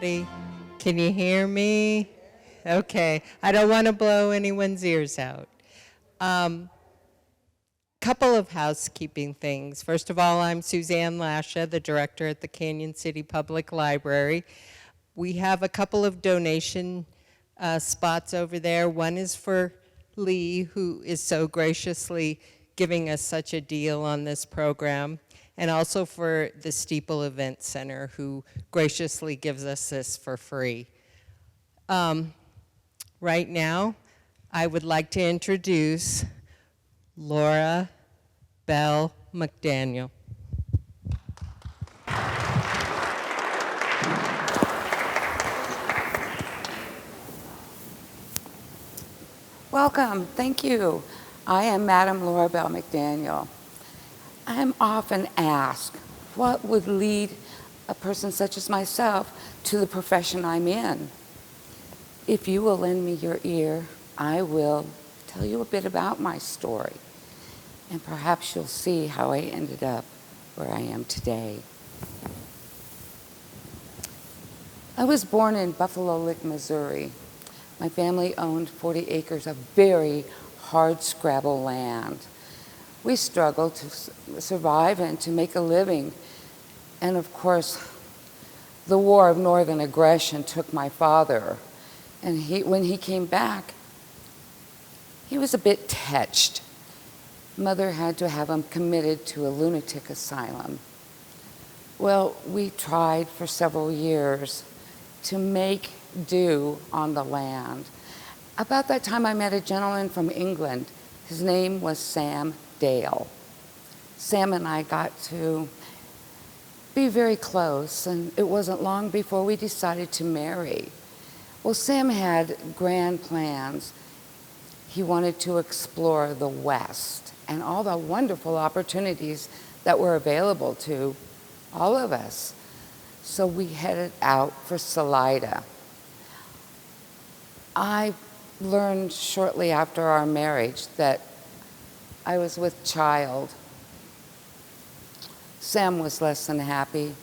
everybody? Can you hear me? Okay, I don't want to blow anyone's ears out. Couple of housekeeping things. First of all, I'm Suzanne Lasha, the director at the Canyon City Public Library. We have a couple of donation spots over there. One is for Lee, who is so graciously giving us such a deal on this program, and also for the Steeple Event Center, who graciously gives us this for free. Right now, I would like to introduce Laura Bell McDaniel. Welcome, thank you. I am Madam Laura Bell McDaniel. I am often asked what would lead a person such as myself to the profession I'm in. If you will lend me your ear, I will tell you a bit about my story, and perhaps you'll see how I ended up where I am today. I was born in Buffalo Lick, Missouri. My family owned 40 acres of very hard scrabble land. We struggled to survive and to make a living. And of course, the war of northern aggression took my father. And when he came back, he was a bit touched. Mother had to have him committed to a lunatic asylum. Well, we tried for several years to make do on the land. About that time, I met a gentleman from England. His name was Sam Dale. Sam and I got to be very close, and it wasn't long before we decided to marry. Well, Sam had grand plans. He wanted to explore the West and all the wonderful opportunities that were available to all of us. So we headed out for Salida. I learned shortly after our marriage that I was with child. Sam was less than happy.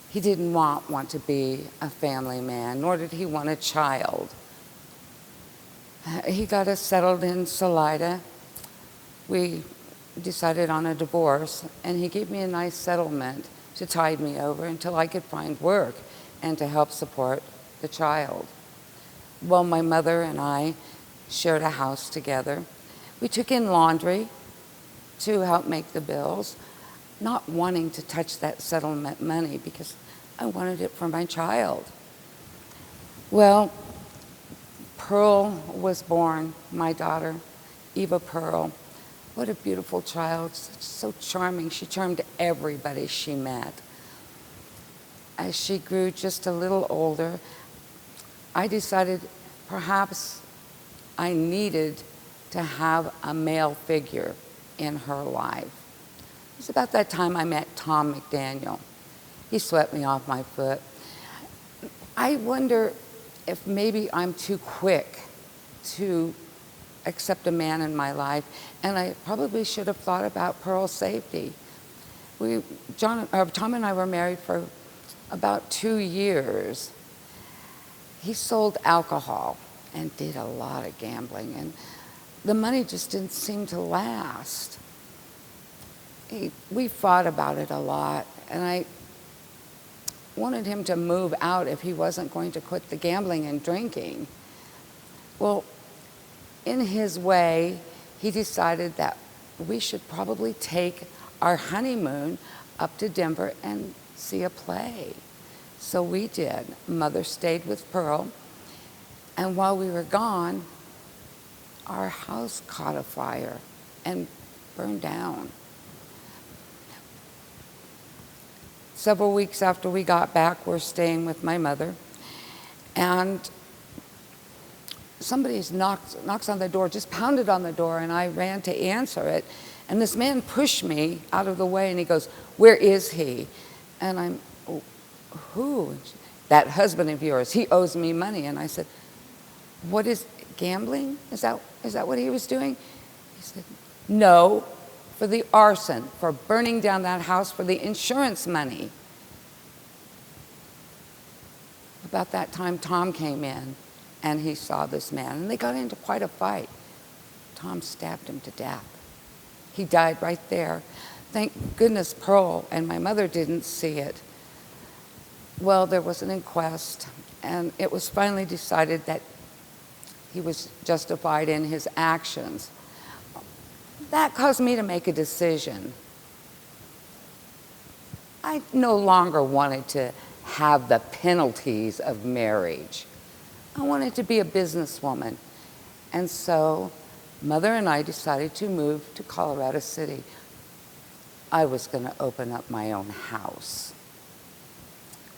He didn't want to be a family man, nor did he want a child. He got us settled in Salida. We decided on a divorce, and he gave me a nice settlement to tide me over until I could find work and to help support the child. Well, my mother and I shared a house together. We took in laundry to help make the bills, not wanting to touch that settlement money because I wanted it for my child. Well, Pearl was born, my daughter, Eva Pearl. What a beautiful child, so charming. She charmed everybody she met. As she grew just a little older, I decided perhaps I needed to have a male figure in her life. It was about that time I met Tom McDaniel. He swept me off my foot. I wonder if maybe I'm too quick to accept a man in my life, and I probably should have thought about Pearl's safety. Tom and I were married for about 2 years. He sold alcohol and did a lot of gambling, and the money just didn't seem to last. We fought about it a lot, and I wanted him to move out if he wasn't going to quit the gambling and drinking. Well, in his way, he decided that we should probably take our honeymoon up to Denver and see a play. So we did. Mother stayed with Pearl, and while we were gone, our house caught a fire and burned down. Several weeks after we got back, we're staying with my mother, and somebody knocks on the door, just pounded on the door, and I ran to answer it. And this man pushed me out of the way, and he goes, "Where is he?" And I'm, "Oh, who?" "That husband of yours. He owes me money." And I said, "What is gambling? Is that what he was doing?" He said, "No, for the arson, for burning down that house for the insurance money." About that time, Tom came in, and he saw this man, and they got into quite a fight. Tom stabbed him to death. He died right there. Thank goodness Pearl and my mother didn't see it. Well, there was an inquest, and it was finally decided that he was justified in his actions. That caused me to make a decision. I no longer wanted to have the penalties of marriage. I wanted to be a businesswoman. And so Mother and I decided to move to Colorado City. I was going to open up my own house,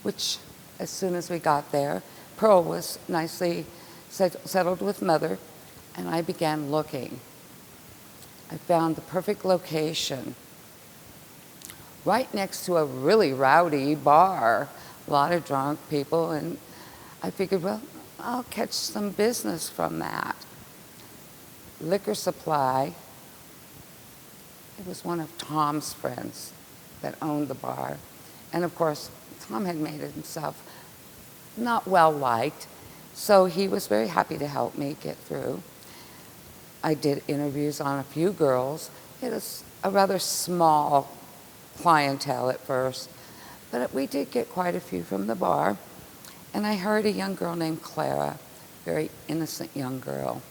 which as soon as we got there, Pearl was nicely settled with Mother, and I began looking. I found the perfect location, right next to a really rowdy bar, a lot of drunk people, and I figured, well, I'll catch some business from that. Liquor supply. It was one of Tom's friends that owned the bar. And of course, Tom had made himself not well liked, so he was very happy to help me get through. I did interviews on a few girls. It was a rather small clientele at first, but we did get quite a few from the bar. And I heard a young girl named Clara, very innocent young girl.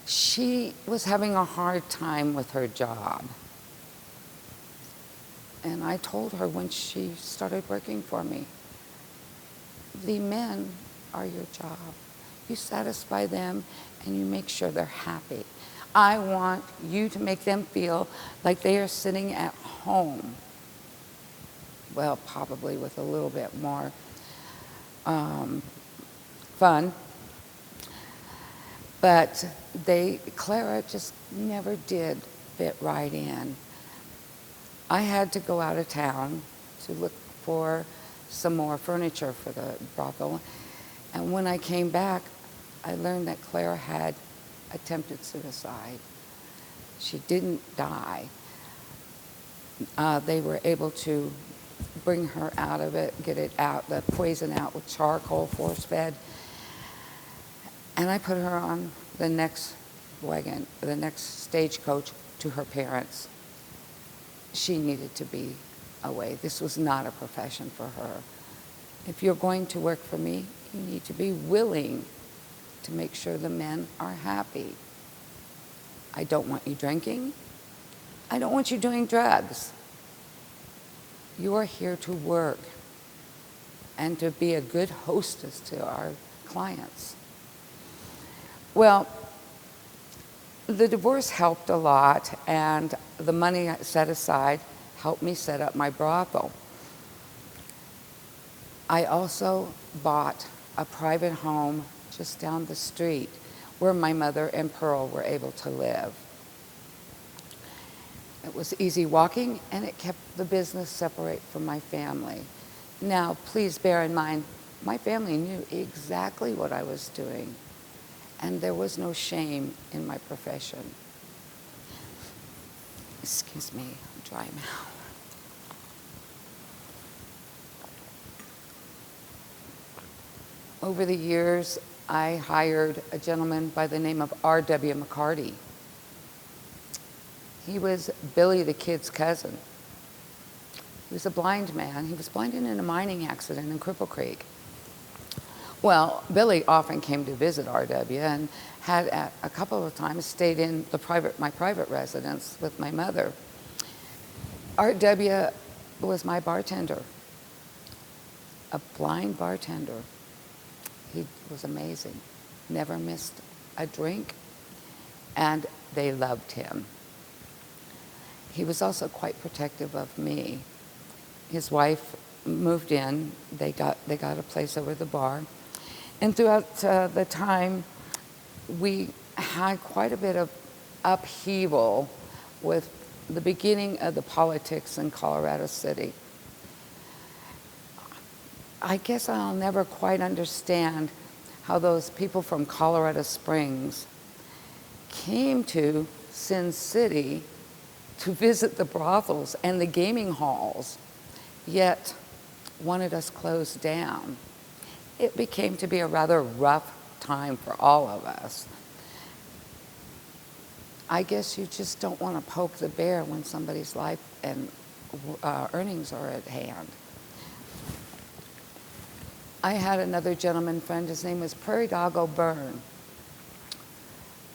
She was having a hard time with her job. And I told her when she started working for me, the men are your job. You satisfy them and you make sure they're happy. I want you to make them feel like they are sitting at home. Well, probably with a little bit more fun. But Clara just never did fit right in. I had to go out of town to look for some more furniture for the brothel. And when I came back, I learned that Clara had attempted suicide. She didn't die. They were able to bring her out of it, get it out, the poison out with charcoal, force-fed. And I put her on the next wagon, the next stagecoach to her parents. She needed to be away. This was not a profession for her. If you're going to work for me, you need to be willing to make sure the men are happy. I don't want you drinking. I don't want you doing drugs. You are here to work and to be a good hostess to our clients. Well, the divorce helped a lot, and the money I set aside helped me set up my brothel. I also bought a private home just down the street where my mother and Pearl were able to live. It was easy walking, and it kept the business separate from my family. Now, please bear in mind, my family knew exactly what I was doing, and there was no shame in my profession. Excuse me, I'm dry mouth. Over the years, I hired a gentleman by the name of R.W. McCarty. He was Billy the kid's cousin. He was a blind man. He was blind in a mining accident in Cripple Creek. Well, Billy often came to visit R.W. and had a couple of times stayed in my private residence with my mother. R.W. was my bartender, a blind bartender. He was amazing, never missed a drink, and they loved him. He was also quite protective of me. His wife moved in. They got a place over the bar. And throughout the time, we had quite a bit of upheaval with the beginning of the politics in Colorado City. I guess I'll never quite understand how those people from Colorado Springs came to Sin City to visit the brothels and the gaming halls. Yet wanted us closed down. It became to be a rather rough time for all of us. I guess you just don't want to poke the bear when somebody's life and earnings are at hand. I had another gentleman friend, his name was Prairie Dog O'Byrne.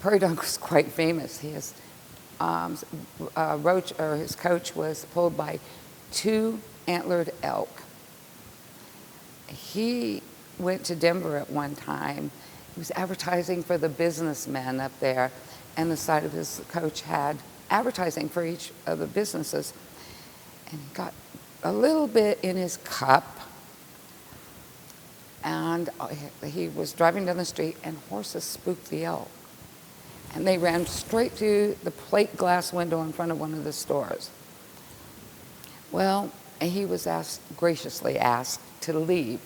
Prairie Dog was quite famous. His his coach was pulled by 2 antlered elk. He went to Denver at one time. He was advertising for the businessmen up there, and the side of his coach had advertising for each of the businesses. And he got a little bit in his cup, and he was driving down the street, and horses spooked the elk. And they ran straight through the plate glass window in front of one of the stores. Well, he was graciously asked to leave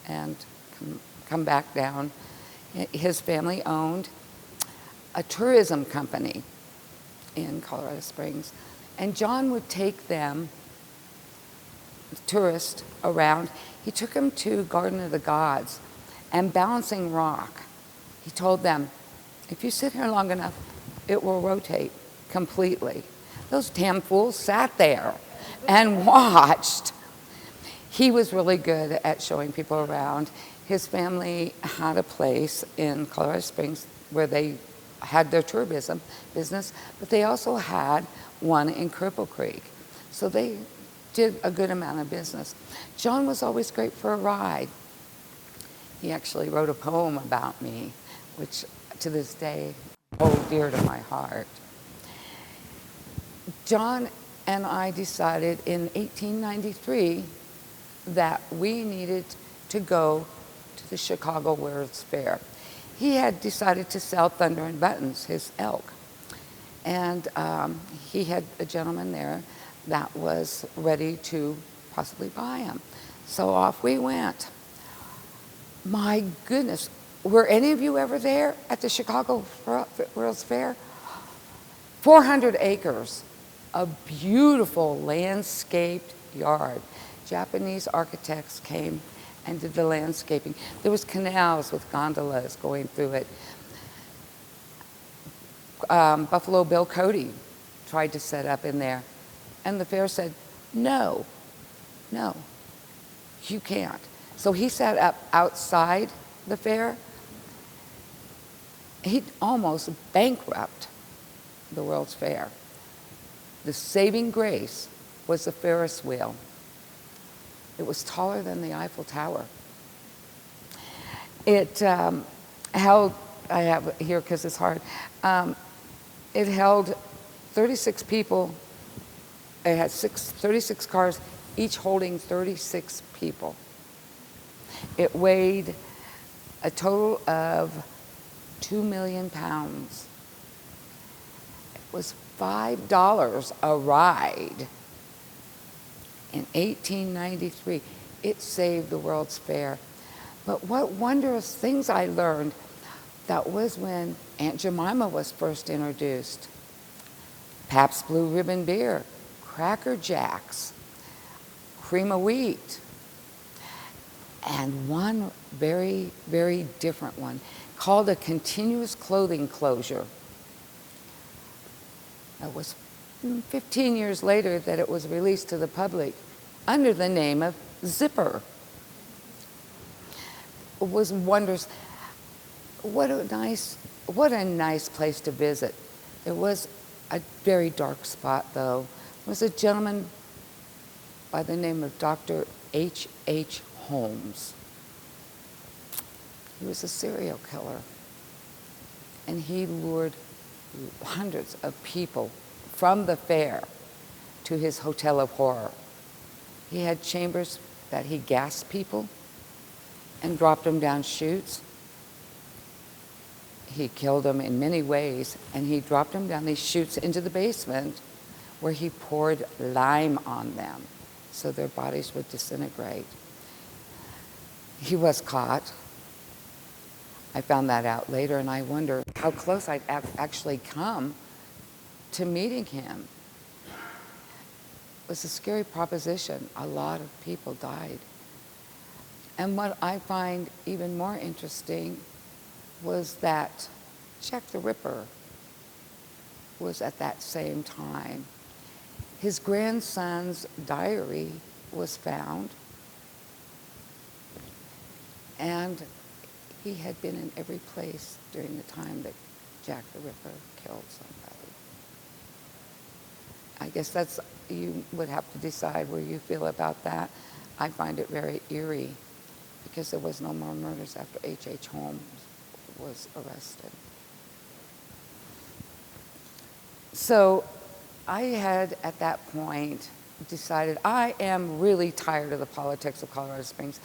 and come back down. His family owned a tourism company in Colorado Springs, and John would take them, tourists, around. He took them to Garden of the Gods and Balancing Rock. He told them, if you sit here long enough, it will rotate completely. Those damn fools sat there and watched. He was really good at showing people around. His family had a place in Colorado Springs where they had their tourism business, but they also had one in Cripple Creek. So they did a good amount of business. John was always great for a ride. He actually wrote a poem about me, which to this day hold dear to my heart. John and I decided in 1893 that we needed to go to the Chicago World's Fair. He had decided to sell Thunder and Buttons, his elk. And he had a gentleman there that was ready to possibly buy him. So off we went. My goodness, were any of you ever there at the Chicago World's Fair? 400 acres, a beautiful landscaped yard. Japanese architects came and did the landscaping. There was canals with gondolas going through it. Buffalo Bill Cody tried to set up in there, and the fair said, no, you can't. So he set up outside the fair. He almost bankrupted the World's Fair. The saving grace was the Ferris wheel. It was taller than the Eiffel Tower. It held, I have it here because it's hard, it held 36 people. It had 36 cars, each holding 36 people. It weighed a total of 2 million pounds. It was $5 a ride. In 1893, it saved the World's Fair. But what wondrous things I learned. That was when Aunt Jemima was first introduced. Pabst Blue Ribbon beer, Cracker Jacks, cream of wheat, and one very, very different one called a continuous clothing closure. It was 15 years later that it was released to the public under the name of Zipper. It was wondrous. What a nice place to visit. It was a very dark spot, though. There was a gentleman by the name of Dr. H.H. Holmes. He was a serial killer, and he lured hundreds of people from the fair to his hotel of horror. He had chambers that he gassed people and dropped them down chutes. He killed them in many ways, and he dropped them down these chutes into the basement where he poured lime on them so their bodies would disintegrate. He was caught. I found that out later, and I wonder how close I'd actually come to meeting him. was a scary proposition. A lot of people died. And what I find even more interesting was that Jack the Ripper was at that same time. His grandson's diary was found, and he had been in every place during the time that Jack the Ripper killed somebody. I guess that's, you would have to decide where you feel about that. I find it very eerie because there was no more murders after H.H. Holmes was arrested. So I had, at that point, decided I am really tired of the politics of Colorado Springs.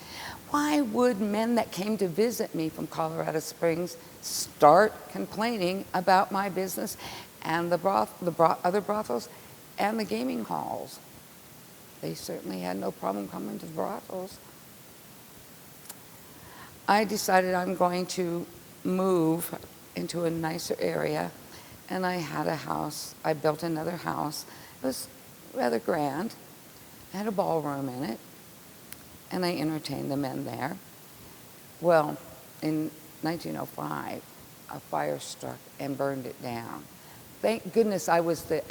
Why would men that came to visit me from Colorado Springs start complaining about my business and the other brothels and the gaming halls? They certainly had no problem coming to the brothels. I decided I'm going to move into a nicer area, and I had a house. I built another house. It was rather grand. It had a ballroom in it, and I entertained the men there. Well, in 1905, a fire struck and burned it down. Thank goodness I was the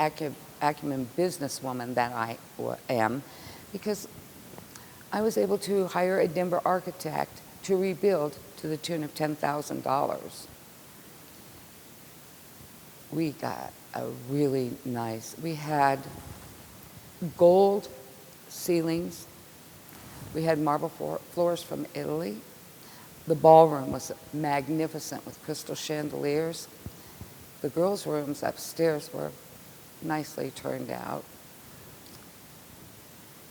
acumen businesswoman that I am, because I was able to hire a Denver architect to rebuild to the tune of $10,000. We got a really nice, we had gold ceilings. We had marble floors from Italy. The ballroom was magnificent with crystal chandeliers. The girls' rooms upstairs were nicely turned out.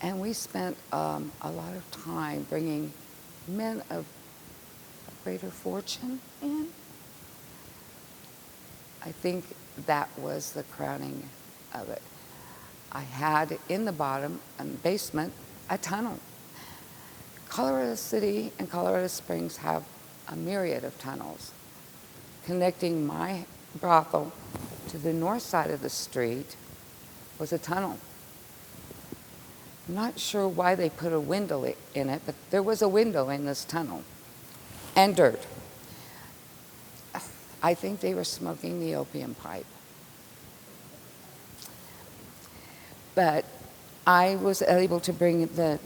And we spent a lot of time bringing men of greater fortune in. I think that was the crowning of it. I had in the bottom and basement a tunnel. Colorado City and Colorado Springs have a myriad of tunnels. Connecting my brothel to the north side of the street was a tunnel. I'm not sure why they put a window in it, but there was a window in this tunnel. And dirt. I think they were smoking the opium pipe. But I was able to bring the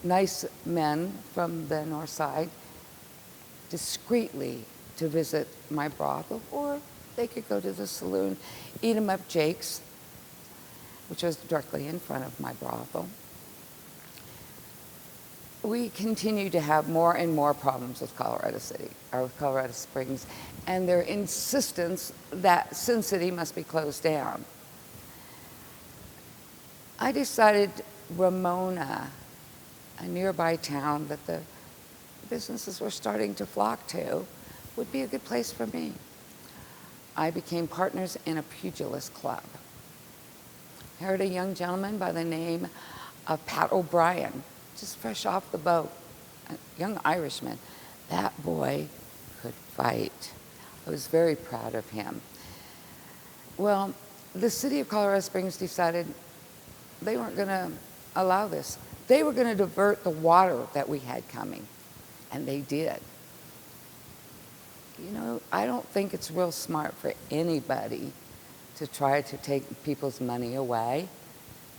nice men from the north side discreetly to visit my brothel, or they could go to the saloon, Eat 'em Up Jake's, which was directly in front of my brothel. We continue to have more and more problems with Colorado City, or with Colorado Springs, and their insistence that Sin City must be closed down. I decided Ramona, a nearby town that the businesses were starting to flock to, would be a good place for me. I became partners in a pugilist club. I hired a young gentleman by the name of Pat O'Brien, just fresh off the boat, a young Irishman. That boy could fight. I was very proud of him. Well, the city of Colorado Springs decided they weren't going to allow this. They were going to divert the water that we had coming, and they did. You know, I don't think it's real smart for anybody to try to take people's money away.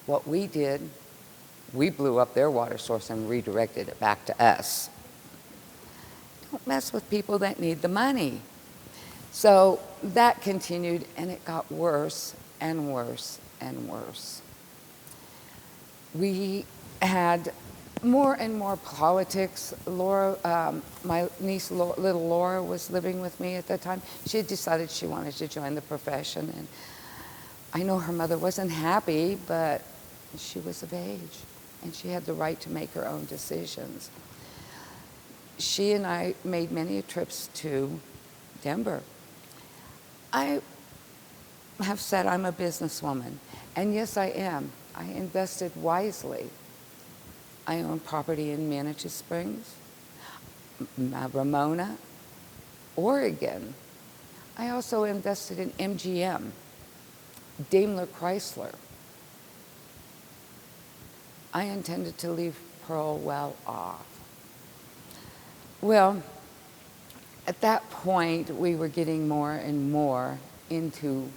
What we did, we blew up their water source and redirected it back to us. Don't mess with people that need the money. So that continued, and it got worse and worse and worse. We had more and more politics. Laura, my niece, little Laura, was living with me at that time. She had decided she wanted to join the profession, and I know her mother wasn't happy, but she was of age, and she had the right to make her own decisions. She and I made many trips to Denver. I have said I'm a businesswoman, and yes, I am. I invested wisely. I own property in Manitou Springs, Ramona, Oregon. I also invested in MGM, Daimler Chrysler. I intended to leave Pearl well off. Well, at that point, we were getting more and more into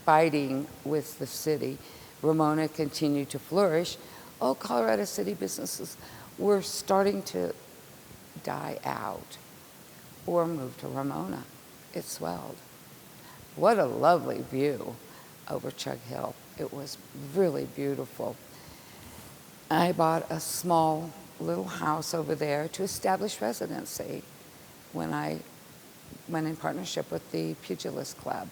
fighting with the city. Ramona continued to flourish. Oh, Colorado City businesses were starting to die out or move to Ramona. It swelled. What a lovely view over Chug Hill. It was really beautiful. I bought a small little house over there to establish residency when I went in partnership with the Pugilist Club.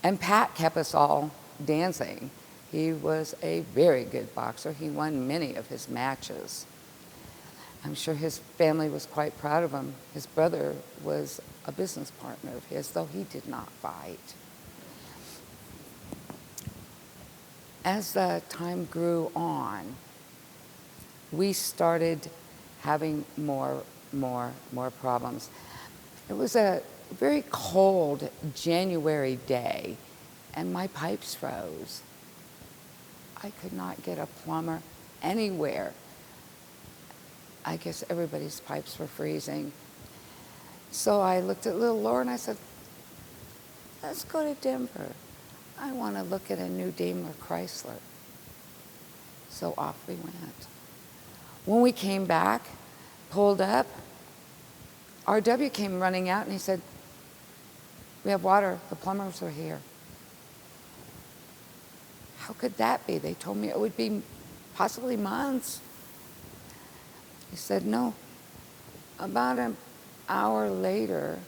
And Pat kept us all dancing. He was a very good boxer. He won many of his matches. I'm sure his family was quite proud of him. His brother was a business partner of his, though he did not fight. As the time grew on, we started having more problems. It was a very cold January day, and my pipes froze. I could not get a plumber anywhere. I guess everybody's pipes were freezing. So I looked at little Laura and I said, let's go to Denver. I want to look at a new Daimler Chrysler. So off we went. When we came back, pulled up, RW came running out and he said, we have water, the plumbers are here. How could that be? They told me it would be possibly months. He said, no. About an hour later,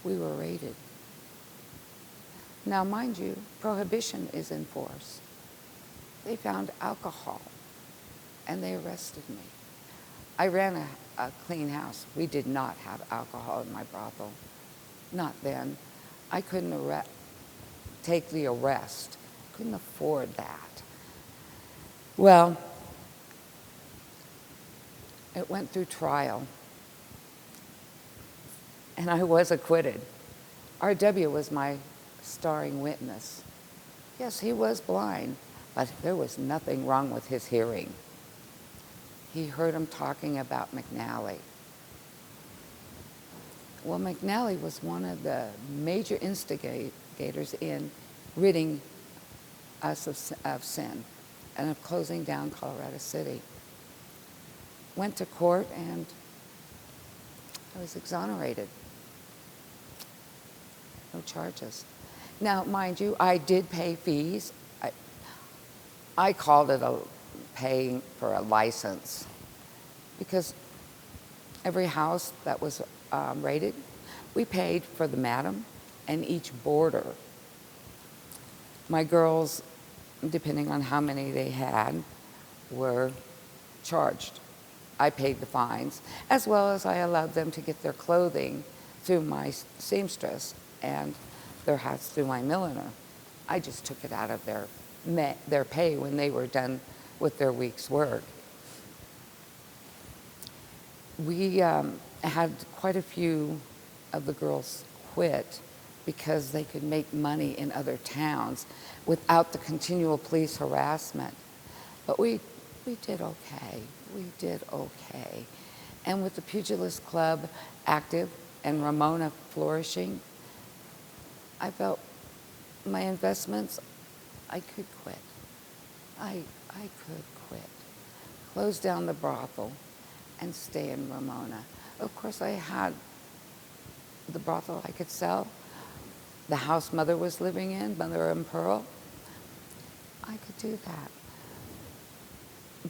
we were raided. Now, mind you, prohibition is in force. They found alcohol, and they arrested me. I ran a clean house. We did not have alcohol in my brothel. Not then. I couldn't take the arrest. Couldn't afford that. Well, it went through trial, and I was acquitted. RW was my starring witness. Yes, he was blind, but there was nothing wrong with his hearing. He heard him talking about McNally. Well, McNally was one of the major instigators in ridding us of sin and of closing down Colorado City. Went to court and I was exonerated. No charges. Now, mind you, I did pay fees. I called it paying for a license because every house that was raided, we paid for the madam and each boarder. My girls, depending on how many they had, were charged. I paid the fines, as well as I allowed them to get their clothing through my seamstress and their hats through my milliner. I just took it out of their pay when they were done with their week's work. We had quite a few of the girls quit because they could make money in other towns without the continual police harassment. But we did okay. We did okay. And with the Pugilist Club active and Ramona flourishing, I felt my investments, I could quit. I could quit. Close down the brothel and stay in Ramona. Of course, I had the brothel I could sell. The house Mother was living in, Mother and Pearl. I could do that.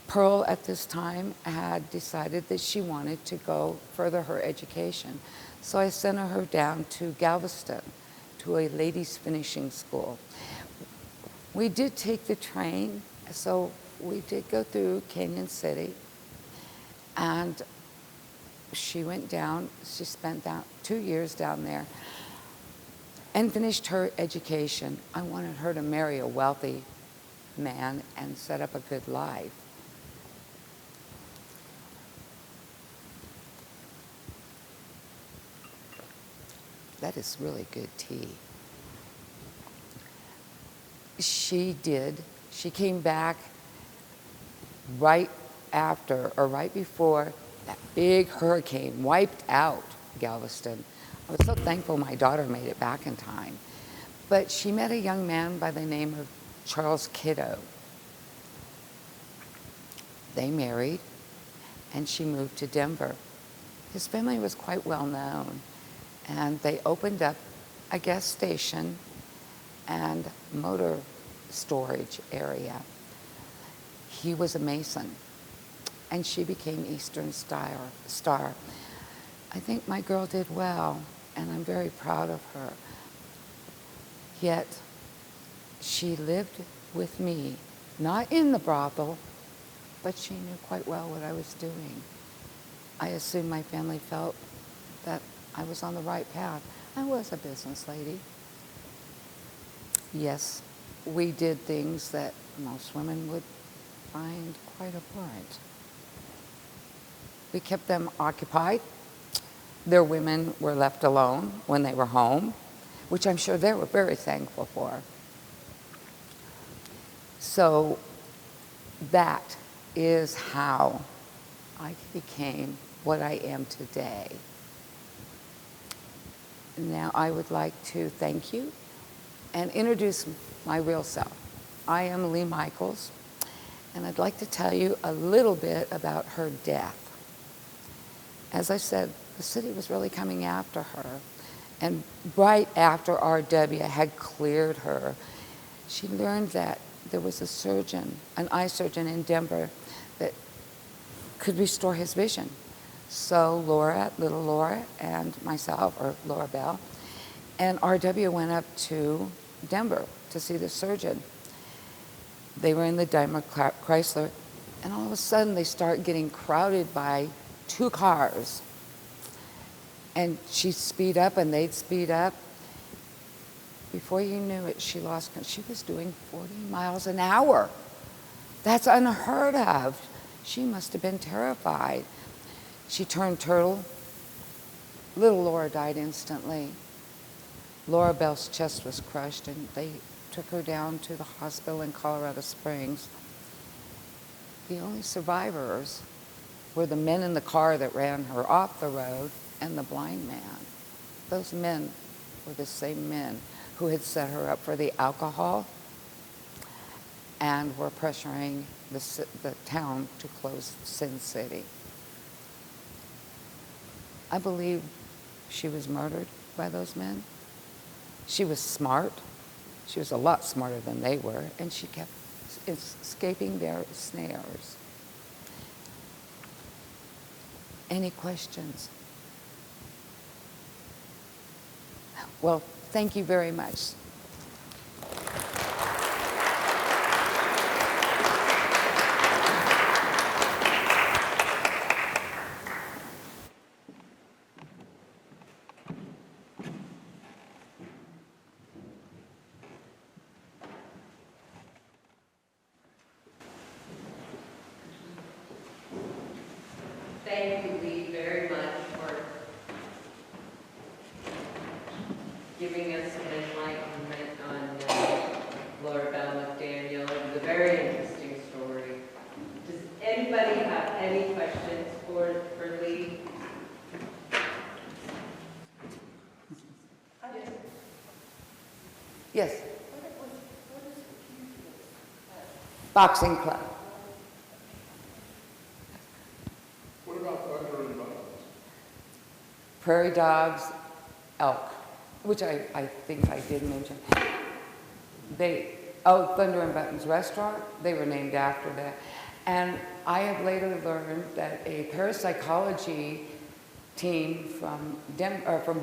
Pearl at this time had decided that she wanted to go further her education. So I sent her down to Galveston to a ladies' finishing school. We did take the train, so we did go through Canyon City. And she went down, she spent 2 years down there and finished her education. I wanted her to marry a wealthy man and set up a good life. That is really good tea. She did. She came back right after or right before that big hurricane wiped out Galveston. I was so thankful my daughter made it back in time. But she met a young man by the name of Charles Kiddo. They married, and she moved to Denver. His family was quite well known, and they opened up a gas station and motor storage area. He was a Mason, and she became Eastern Star. I think my girl did well, and I'm very proud of her. Yet, she lived with me, not in the brothel, but she knew quite well what I was doing. I assume my family felt that I was on the right path. I was a business lady. Yes, we did things that most women would find quite abhorrent. We kept them occupied. Their women were left alone when they were home, which I'm sure they were very thankful for. So that is how I became what I am today. Now I would like to thank you and introduce my real self. I am Lee Michaels, and I'd like to tell you a little bit about her death. As I said, the city was really coming after her, and right after RW had cleared her, she learned that there was a surgeon, an eye surgeon in Denver, that could restore his vision. So Laura, little Laura, and myself, or Laura Bell, and RW went up to Denver to see the surgeon. They were in the Daimler Chrysler, and all of a sudden they start getting crowded by 2 cars. And she'd speed up and they'd speed up. Before you knew it, she lost control. She was doing 40 miles an hour. That's unheard of. She must have been terrified. She turned turtle. Little Laura died instantly. Laura Bell's chest was crushed, and they took her down to the hospital in Colorado Springs. The only survivors were the men in the car that ran her off the road and the blind man. Those men were the same men who had set her up for the alcohol and were pressuring the town to close Sin City. I believe she was murdered by those men. She was smart. She was a lot smarter than they were, and she kept escaping their snares. Any questions? Well, thank you very much. Thank you, Lee, very much for giving us an enlightenment on Laura Bell McDaniel. It was a very interesting story. Does anybody have any questions for Lee? Yes? Boxing club. What about thunder and buttons? Prairie dogs, elk, which I think I did mention. Thunder and Buttons Restaurant, they were named after that. And I have later learned that a parapsychology team from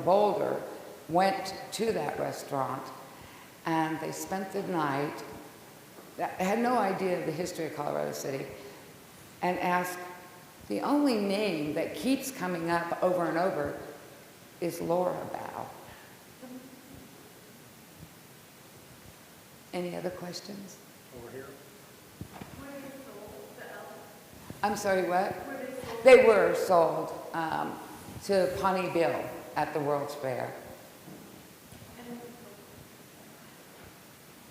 Boulder went to that restaurant, and they spent the night, I had no idea of the history of Colorado City, and asked, the only name that keeps coming up over and over is Laura Bell. Any other questions? Over here? I'm sorry, what? They were sold to Pawnee Bill at the World's Fair.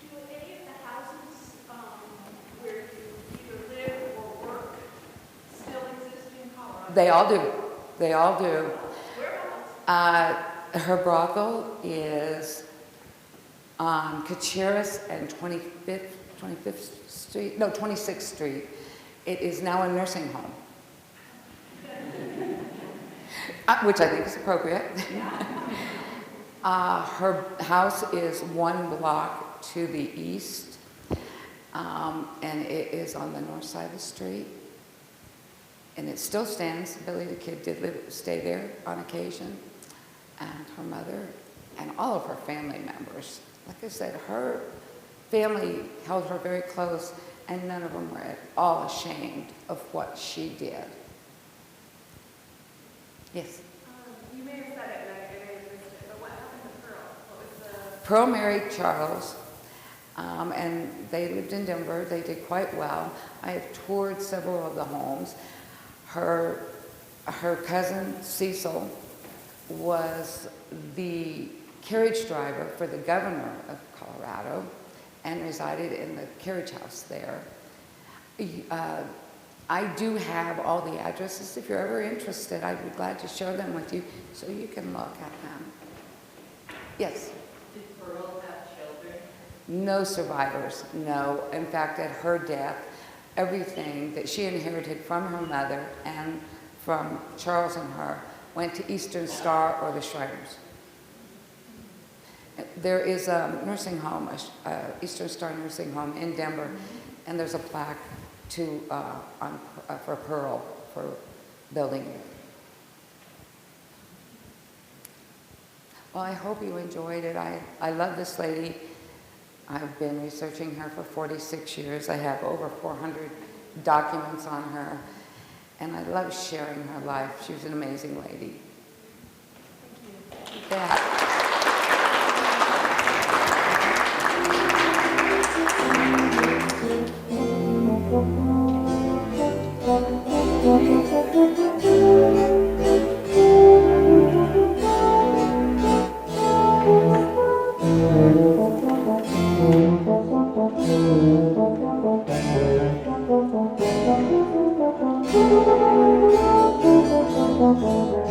Do any of the houses where you either live or work They all do. They all do. Her brothel is on Caceres and 25th Street, no, 26th Street. It is now a nursing home, which I think is appropriate. Her house is 1 block to the east, and it is on the north side of the street. And it still stands. Billy the Kid did stay there on occasion, and her mother and all of her family members. Like I said, her family held her very close, and none of them were at all ashamed of what she did. Yes? You may have said it, and I may have missed it, but what happened to Pearl? What was the... Pearl married Charles, and they lived in Denver. They did quite well. I have toured several of the homes. Her cousin, Cecil, was the carriage driver for the governor of Colorado and resided in the carriage house there. I do have all the addresses. If you're ever interested, I'd be glad to share them with you so you can look at them. Yes? Did Pearl have children? No survivors, no. In fact, at her death, everything that she inherited from her mother and from Charles and her went to Eastern Star or the Shriners. There is a nursing home, Eastern Star Nursing Home in Denver, and there's a plaque for Pearl for building it. Well, I hope you enjoyed it. I love this lady. I've been researching her for 46 years. I have over 400 documents on her, and I love sharing her life. She was an amazing lady. Thank you. Yeah. Thank you.